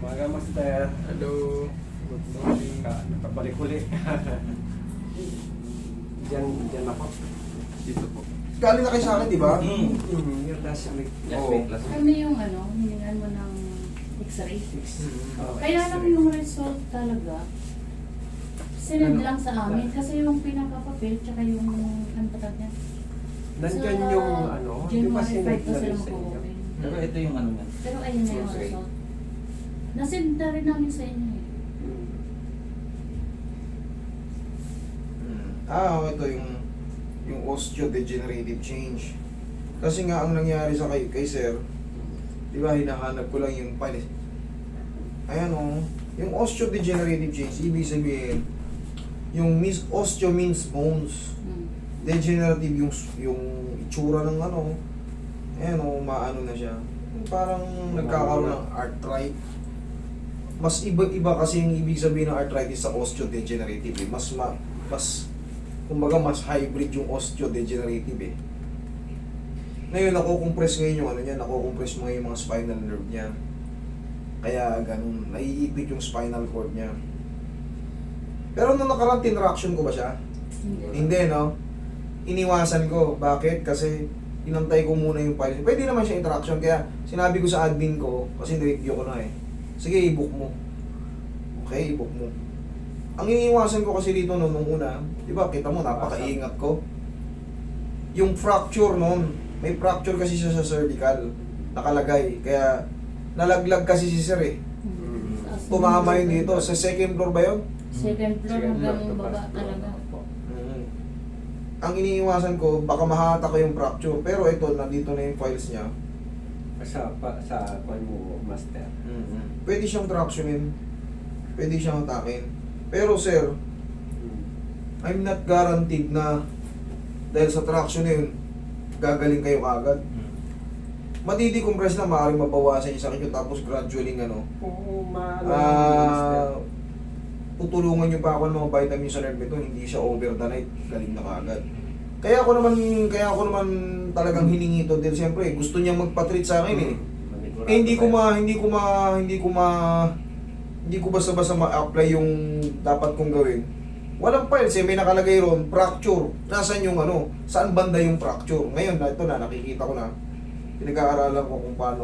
Umaga, Master. Hello. Good morning. Nakabalik uli. Diyan ako. Dito po. Galing na kayo sa akin, di ba? Yung last week. Kami yung hiningan mo ng x-ray. Oh, Kaya lang X-ray. yung result talaga, sinend lang sa amin. Kasi yung pinaka-papel, tsaka yung antag niya. Nandyan Sa yung di ba January 5 sinend pa na sila rin sa inyo? mag-open. Pero ito yung ano nga. Pero ayun na yung Okay. result. Nasend na rin namin sa inyo eh. Ito yung osteodegenerative change. Kasi nga ang nangyari sa kay sir, di ba hinahanap ko lang yung file. Ayan yung osteodegenerative change, ibig sabihin, yung osteo means bones. Degenerative yung itsura ng ayan maano na siya. Parang nagkakaroon ng arthritis. Mas iba kasi yung ibig sabihin ng arthritis sa osteodegenerative eh. Kumbaga mas hybrid yung osteodegenerative eh. Ngayon nako-compress ngayon yung nako-compress mo yung mga spinal nerve niya. Kaya ganun, naiipit yung spinal cord niya. Pero nung nakarang tinraction ko ba siya? Hindi, no? Iniwasan ko. Bakit? Kasi inantay ko muna yung file. Pwede naman siya interaction. Kaya sinabi ko sa admin ko, kasi na-review ko na eh. Sige, i-book mo. Okay, i-book mo. Ang iniiwasan ko kasi dito nung una, di ba, kita mo, napakaingat ko. Yung fracture noon, may fracture kasi siya sa cervical, nakalagay. Kaya, nalaglag kasi si sir eh. Tumama yun dito. Sa second floor ba yun? Second floor Second floor hanggang to baba first floor. talaga. Ang iniiwasan ko, baka mahata ko yung fracture. Pero ito, nandito na yung files niya. Sa kwan mo, Master. Pwede siyang tractionin. Pwede siyang atakin. Pero sir, I'm not guaranteed na dahil sa traction na yun, gagaling kayo agad. Matidi-compress na, maaaring mabawasan yung sakit nyo, tapos gradually Oo, Master. tutulungan nyo pa ako ng mga vitamins sa nerve nito, hindi siya over the night, galing na kaagad. Kaya ako naman talagang hiningi ito dahil siyempre gusto niya magpa-treat sa akin eh. Hindi ko basta-basta ma-apply yung dapat kong gawin. Walang files eh, may nakalagay ron, fracture. Nasaan yung saan banda yung fracture? Ngayon, ito na, nakikita ko na. Pinag-aaralan ko kung paano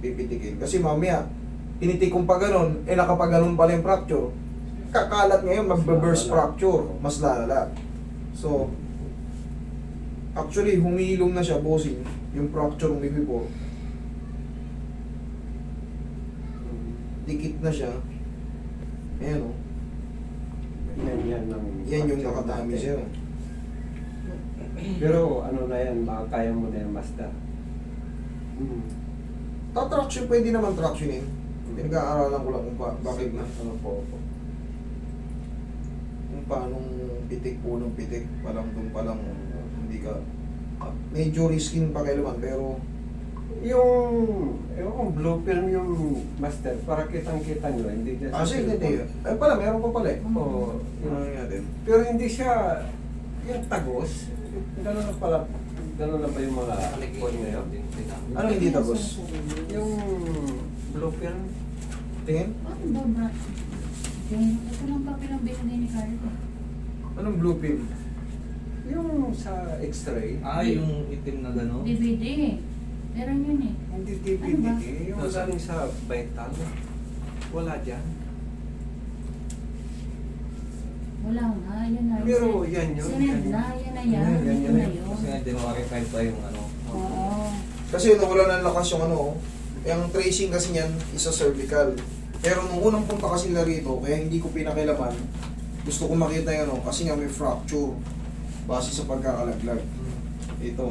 pipitikin. Kasi mamaya, pinitik kong pa ganun, nakapaganon pala yung fracture. Kakalat ngayon, magbe-burst fracture. Mas lalala. So, actually, humilom na siya, bossing, yung fracture ng before. Dikit na siya. Ayan yan yung nakadami siya. Pero na yan, kaya mo na yan, Master. Traction, pwede naman tractionin. Pinag-aaralan ko lang kung bakit na. po. Kung paanong pitik po ng pitik. Doon palang hindi ka... medyo risking pa kailaman, pero... Yung blue film yung Master, para kitang-kita nyo, hindi dyan Hindi. Ay pala, meron pa pala eh. Oo. Natin. Pero hindi siya yung tagos. Gano'n na ba yung mga phone ngayon? Ano hindi tapos? Yung blue film, Tingin? Ano ba, Brad? Ito lang papel ang binigay ni Carlo. Anong blue film? yung sa x-ray, Yung itim na gano'n? DVD. Meron yun eh. hindi Ano DVD, ba? yung galing sa vital. Wala dyan. Wala nga, yun na. Pero yan yun. Sinend na, yan na yan. Yan Yun na yun. yun. Kasi nga January 5 pa yung Oo. Kasi nawala ng lakas yung yung tracing kasi niyan isa cervical. Pero nung unang punta kasi nila rito, kaya hindi ko pinakilaman, gusto ko makita yung kasi nga may fracture base sa pagkakalaglag. Ito.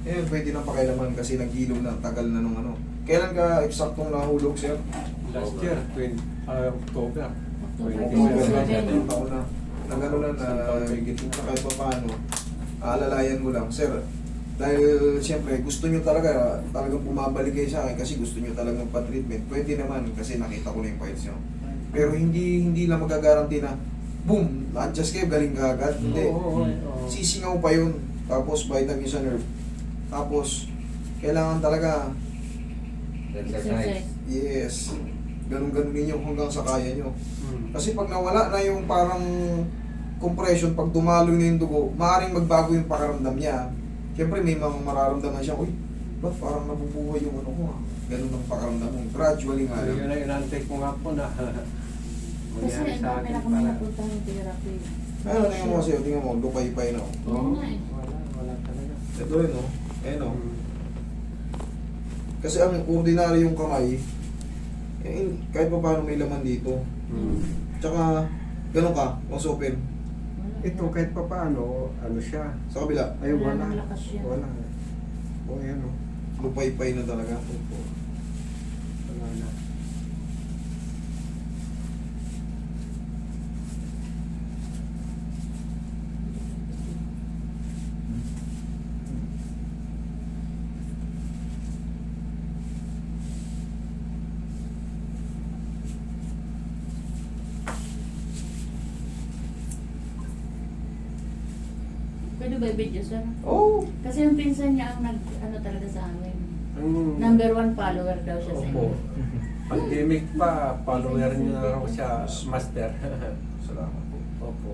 Pwede na pakilaman kasi naghilom na, tagal na nung Kailan ka eksaktong nahulog, sir? Last year, October. October 27 27. taon na. Nagano na kahit pa paano. Aalalayan mo lang, sir. Dahil siyempre gusto nyo talagang bumabalik kayo sa akin kasi gusto nyo talagang pa-treatment. Pwede naman kasi nakita ko na yung files nyo. Pero hindi lang magagaranti na boom, adjust kayo, galing ka agad. Hindi. Oo. Sisingaw pa yun. Tapos vitamin sa nerve. Tapos Kailangan talaga, Exercise. yes, ganun-ganun ninyo hanggang sa kaya nyo. Hmm. Kasi pag nawala na yung parang compression, pag dumaloy na yung dugo, maaaring magbago yung pakiramdam niya. Siyempre may mga mararamdaman siya, uy, ba't parang nabubuhay yung ano ko, ganun ang pakiramdam mo. Gradually nga Yun lang. na inantay ko nga po na Kasi mangyari ang sa dami akin na kami para. napunta ng therapy. Ano na yung mga sa'yo, tingnan mo, lupay-pay na. Oh. Yan nga eh. Wala talaga. Ito rin, no? Ayan, oh. Hmm. Kasi ang ordinary yung kamay, eh, kahit pa paano may laman dito. Hmm. Tsaka, ganun ka, once open. Wala. Ito kahit pa paano, ano siya. Sa kabila, Ay, Wala wala. nang lakas yan. Wala. O yan o. lupay-pay na talaga. Wala na. Pwede ba i-video, sir? Oh! Kasi yung pinsan niya ang ano talaga sa amin. Ang Number 1 follower daw siya sa Opo. inyo. Pandemic pa, follower niyo na raw siya, master. Salamat po. Opo.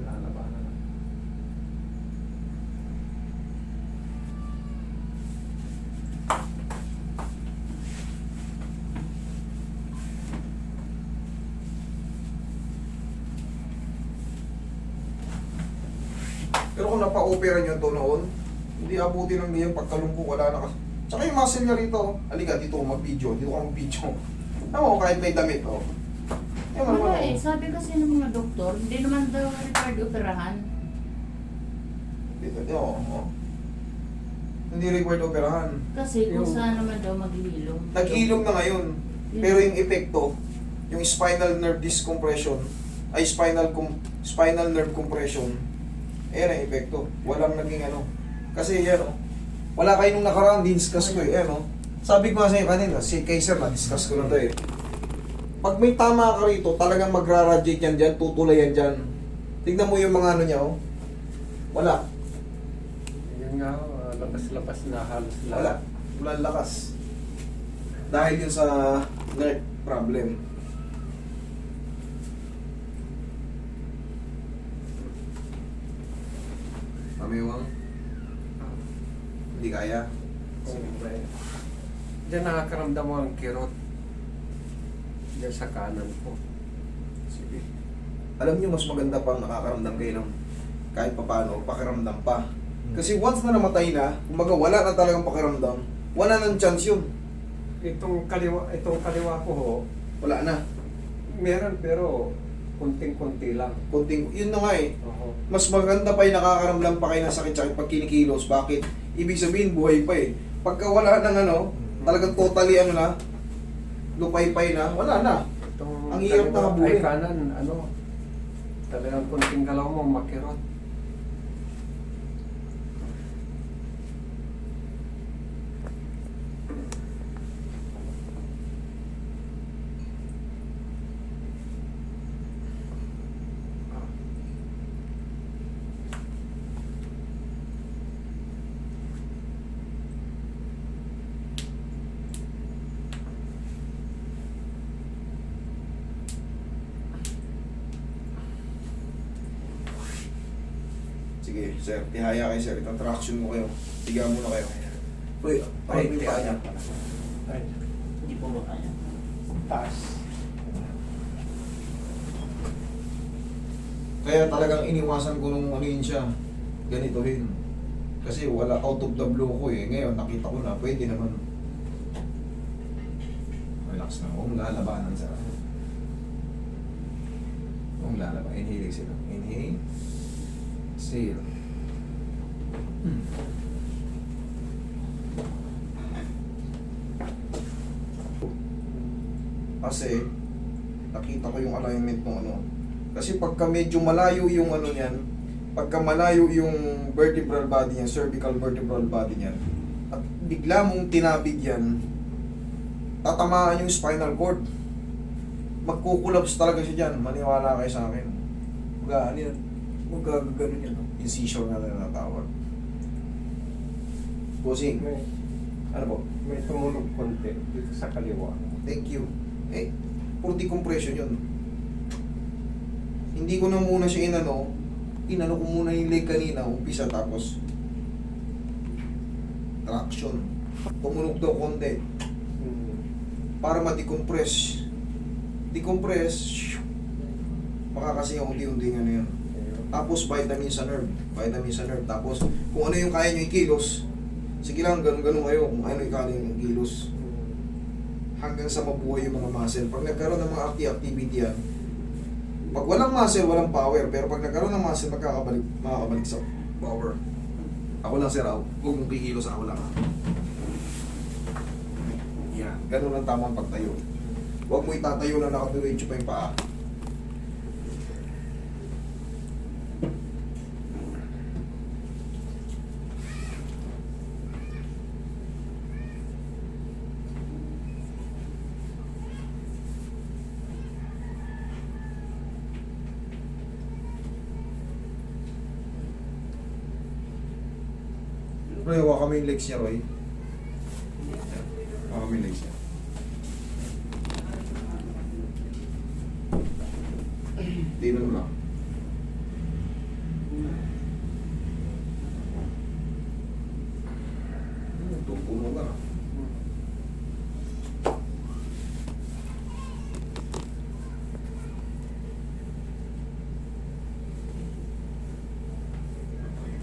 Lalabanan na. Pero kung napa-opera nyo to noon, hindi abutin ng ganyan pagkalungko, wala na kasi. Tsaka yung muscle niya rito, halika dito ko mag-video, dito ko mag-video. Tama ko kahit may damit, oh. Yan, Wala ano, eh. Sabi kasi ng mga doktor, hindi naman daw required operahan. Dito, oh. Hindi required operahan. Kasi kung Yung- saan naman daw maghihilom. Naghilom na ngayon. Yun. Pero yung epekto, yung spinal nerve decompression, ay spinal nerve compression, ayan ang epekto. Walang naging ano. Kasi yan o, wala kayo nung nakaraan, discuss ko eh, ayan o. Sabi ko nga sa inyo kanina, si kay sir, na-discuss ko na to eh. Pag may tama ka rito, talagang magra-radiate yan dyan, tutulay yan dyan. Tignan mo yung mga ano niya o. Wala. Yun nga, lakas-lakas na halos Wala. Walang lakas. Dahil yun sa nerve problem. Pamiwang? Hindi kaya. Siyempre. Diyan nakakaramdam mo ang kirot. Diyan sa kanan ko. Sige. Alam niyo mas maganda pang nakakaramdam kayo ng kahit papaano, pakiramdam pa. Kasi once na namatay na, kumbaga wala na talagang pakiramdam, wala nang chance yun. Itong kaliwa ko ho, Wala na. meron pero kunting-kunti lang. Kunting, yun na nga eh. Oo. Mas maganda pa yung nakakaramdam pa kayo ng sakit-sakit pag kinikilos. Bakit? Ibig sabihin, buhay pa eh. Pagka wala ng ano, talagang totally ano na, lupay-pay na, wala na. Itong Ang hirap na kaliwa- habulin. Ay, kanan, ano, talagang kunting galaw mo, makirot. Sige, sir, tihaya kayo sir. Itong traction mo kayo. Tiga muna kayo. Uy, Ay, yung paa niya. Ay, Hindi po ba kaya? taas. Kaya talagang iniwasan ko nung ano yun siya. Ganito rin. Kasi wala out of the blue ko eh. Ngayon nakita ko na pwede naman. Relax na. Huwag lalabanan sa huwag lalaban. Inhale sila. Inhale. Exhale. Kasi nakita ko yung alignment ng ano. Kasi pagka medyo malayo yung ano niyan, pagka malayo yung vertebral body niyan, cervical vertebral body niyan, at bigla mong tinabig yan, tatamaan yung spinal cord. Magkukulaps talaga siya dyan. Maniwala kayo sa akin. Ano yan? Magagano yan. Incision na natawag. Bossing, May, ano po? may tumunog konti dito sa kaliwa. Thank you. Eh, puro decompression yun. Hindi ko na muna siya inano ko muna yung leg kanina, umpisa tapos traction. Tumunog daw konti para ma-decompress. Decompress, makakasing unti-unti ano yun. Tapos vitamin sa nerve. Tapos kung ano yung kaya nyo ikilos, sige lang, ganun-ganun kayo kung ano yung kaya nyo ikilos. Hanggang sa mabuhay yung mga muscle. Pag nagkaroon ng mga activity yan, pag walang muscle, walang power. Pero pag nagkaroon ng muscle, makakabalik sa power. Ako lang, sir, huwag mong kikilos, ako lang. Yan, ganun ang tamang pagtayo. Huwag mo itatayo na nakadiretso pa yung paa. Roy, hawa kami yung legs niya, Roy. Hawa kami yung legs niya. Tingnan mo lang. Puno ka.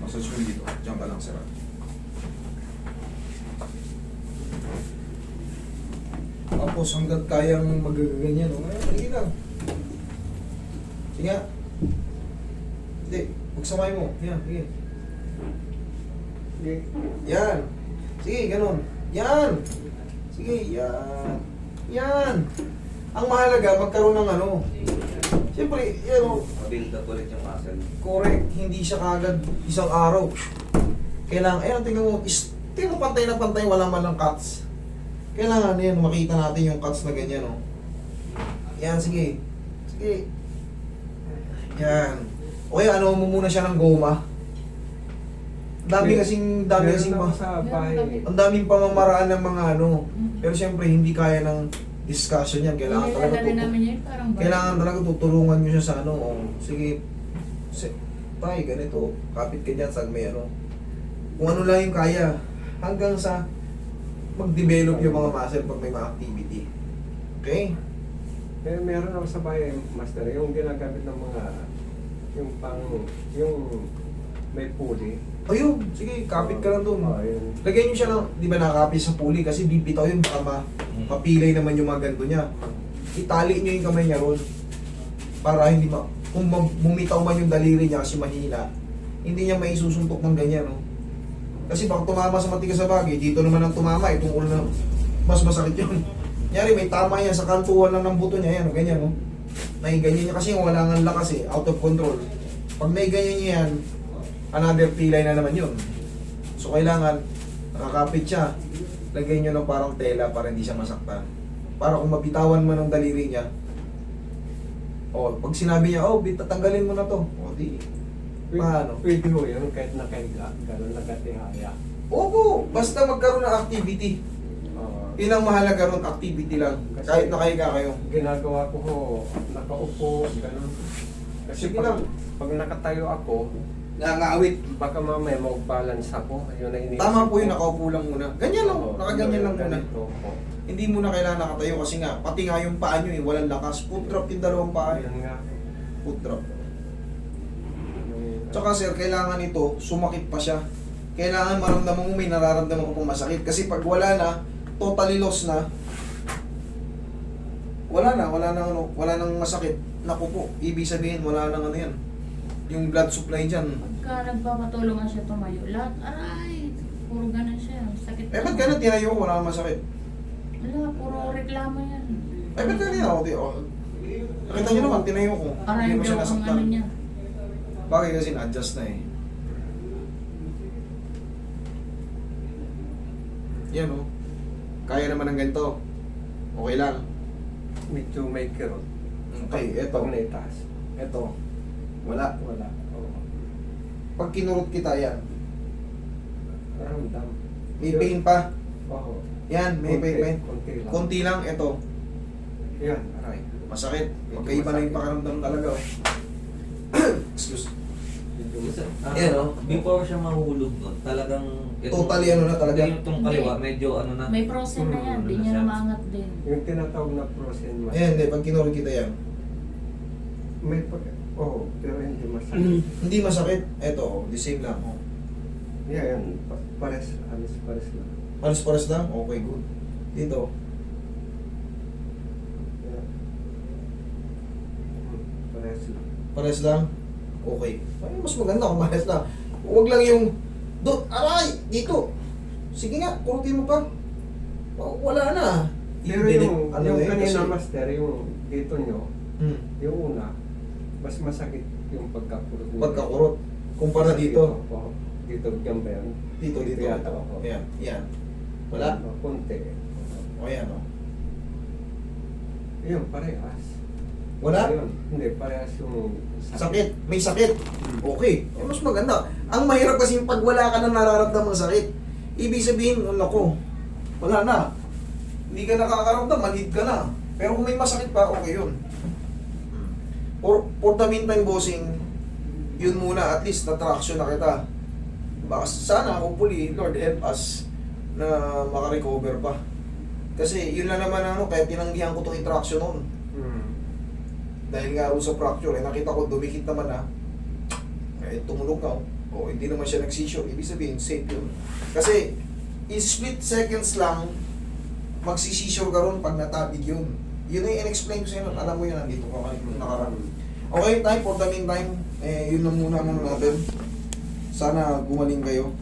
Massage mo dito. Diyan ka lang, sir. Tapos hanggang kayang magaganyan, oh. Ayun, sige lang. Sige nga. Hindi, pagsamay mo. Yan, sige. Yan. Sige, ganun. Yan. Sige, yan. Yan. Ang mahalaga, magkaroon ng ano. Siyempre, yan o. Mabuild up ulit yung muscle. Correct. Hindi siya kagad isang araw. Kailangan, ayun, tingnan mo. Tingnan mo, pantay na pantay, wala man lang cuts. Kailangan yan, makita natin yung cuts na ganyan, o. Yan, sige. Sige. Yan. O kaya, ano mo muna siya ng goma. Dami kasing Meron ako sa bahay. ang daming pamamaraan ng mga ano. Pero siyempre, hindi kaya ng discussion yan. Kailangan talaga namin yun, parang kailangan talaga tutulungan nyo siya sa ano. O, sige, tay, ganito. Kapit ka dyan sa may ano. Kung ano lang yung kaya. Hanggang sa mag-develop yung mga muscle pag may mga activity. Okay? Eh, meron ako sa bahay, master, yung ginagamit ng mga, yung may pulley. Ayun, sige, kapit ka lang doon. Yun. Lagyan nyo siya ng, di ba nakakapit sa pulley kasi bibitaw yun baka mapilay naman yung mga ganito niya. Itali nyo yung kamay niya ron. Para hindi kung bumitaw man yung daliri niya kasi mahina, hindi niya maisusuntok ng ganyan, no? Kasi baka tumama sa matigas sa bagay, dito naman ang tumama, itong ulo na mas masakit yun. Nyari, may tama yan sa kantuhan lang ng buto niya, yan, o ganyan, no? Naiganyan niya kasi wala nga lakas eh, out of control. Pag naiganyan niya yan, another pilay na naman yun. So kailangan, nakakapit siya, lagyan nyo ng parang tela para hindi siya masaktan. Para kung mabitawan mo ng daliri niya, o pag sinabi niya, tatanggalin mo na to, o di, paano? Pwede ho yun, kahit nakahiga, gano'n nagatihaya. Opo, basta magkaroon ng activity. Yun ang mahalaga ron, activity lang. Kahit nakahiga kayo. Ginagawa ko ho, nakaupo, gano'n. Kasi Sige lang. pag nakatayo ako, Nangaawit. baka mamaya mag-balance ako. Ayun ang iniisip Tama po ko. yun, nakaupo lang muna. Ganyan lang, Oo, nakaganyan lang muna. ganito po. Hindi muna kailangan nakatayo kasi nga, pati nga yung paa nyo walang lakas. Foot drop yung dalawang paa. Ayan nga. Foot drop. Yung- Tsaka sir, kailangan ito, sumakit pa siya. Kailangan maramdaman mo may nararamdaman ko pong masakit. Kasi pag wala na, totally lost na, wala nang masakit. Naku po, ibig sabihin, wala nang ano yan. Yung blood supply dyan. Pagka nagpapatulungan siya tumayo, lahat, aray, puro ganun siya, sakit. Eh, ba't ganun tinayo ko, wala nang masakit? Wala, puro reklamo yan. Eh, ba't ganun ako? Nakita nyo naman, tinayo ko. Aray Hindi mo siya daw ang nasaktan. ano niya. Bakit kasi na-adjust na eh. Yan oh. Kaya naman ng ganito. Okay lang. Medyo may kirot. Okay, eto. Pag naitaas. Eto. Wala. Wala. Oo. Pag kinurot kita, yan. Ramdam. May pain pa. Oo. Yan, may pain. Konti lang. Konti lang, ito. Yan, aray. Masakit. Magkaiba na yung pakiramdam talaga. Oh. Excuse. Medyo Kasi, masakit. Yan, oh. Before siya mahulog nun, talagang... Totally ano na talaga. Itong kaliwa, medyo ano na. May prosen na yan, di niya na maangat din. Yung tinatawag na prosen mas. Ayan, hindi. Pag kinurot kita yan. May oo, pero hindi masakit. Hindi masakit. Ito, oh, the same lang. Oh. Yan, pares, alis pares lang. Pares-pares lang? Okay, good. Dito. Yan. Pares lang. Pares lang? Okay. Ay, mas maganda kung pares lang. Huwag lang yung, doon, aray, dito. Sige nga, kurutin mo pa. Oh, wala na. Pero Hindi, yung ano na yun, kanina kasi- master, yung dito nyo, Hmm. yung una, mas masakit yung pagkakurot nyo. Pagkakurot. Kumpara dito. Oo. Dito, dyan ba yan? Dito. yata. Oo. Ayan, yan. Wala? Konti. O yan, o. Yun, parehas. Wala? Yun. Hindi, parehas yung Sakit. May sakit. Okay. Eh, mas maganda. Ang mahirap kasi yung pag wala ka na nararamdamang sakit. Ibig sabihin, ano ko, wala na. Hindi ka nakakaramdam, manhid ka na. Pero kung may masakit pa, okay yun. For the meantime, bossing, yun muna, at least na-traction na kita. Baka sana, hopefully, Lord help us na makarecover pa. Kasi yun lang naman ano, kaya tinanggihan ko itong traction noon. Hmm. Dahil nga rin sa fracture, eh, nakita ko dumikit naman na, eh, tumunog na, o hindi naman siya nagsisure, ibig sabihin, safe yun. Kasi, in split seconds lang, magsisisure ka ron pag natabig yun. Yun yung in-explain ko sa inyo, alam mo yun, nandito ka kanina nakaraan. Okay, time for the meantime, eh, yun lang muna natin. Sana gumaling kayo.